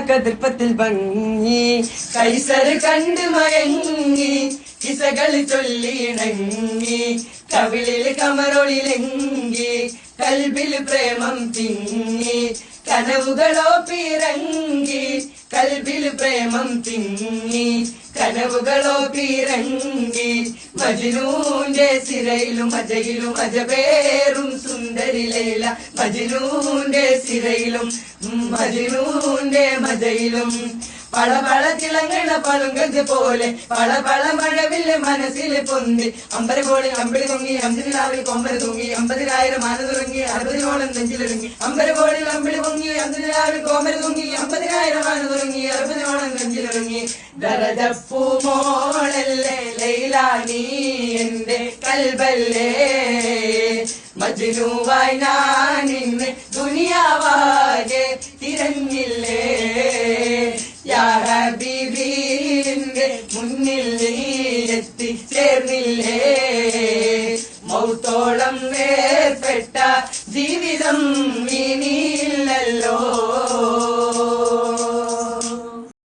കതിർപ്പത്തിൽ ഭംഗി കൈസർ കണ്ട് മയങ്ങി കിസകൾ ചൊല്ലിയിണങ്ങി കവിളിൽ കമറൊളിലെങ്കി കൽബിൽ പ്രേമം തിങ്ങി കനവുകളോ പിറങ്ങി കൽബിൽ പ്രേമം തിങ്ങി കനവുകളോ പിറങ്ങി മജ്നൂന്റെ സിരയിലും മജയിലും അജബേറും സുന്ദരി ലൈല മജ്നൂന്റെ സിരയിലും മജ്നൂന്റെ മജയിലും പളപള തിളങ്ങണ പളുങ്കത് പോലെ പളപള മഴവില് മനസ്സിൽ പൊന്തി അമ്പരകോളിൽ അമ്പിളി പൊങ്ങി അഞ്ചിനാവിൽ കൊമ്പര തൂങ്ങി 50,000 ആന തുടങ്ങി 60-നോളം നെഞ്ചിലിറങ്ങി അമ്പരകോളിൽ അമ്പിളി പൊങ്ങി അഞ്ചിനാവിൽ കോമര തൂങ്ങി 50,000 ആന തുടങ്ങി 60-നോളം നെഞ്ചിലിറങ്ങി ദരജപ്പൂമോളല്ലേ ലൈല നീ എന്റെ കൽബല്ലേ മജ്നൂവായി ഞാൻ ഇന്ന് ദുനിയാവാകെ തിരഞ്ഞില്ലേ യാ ഹബീബിന്റെ മുന്നിൽ നീ എത്തിച്ചേർന്നില്ലേ മൗത്തോളം വേർപെട്ട ജീവിതം നീ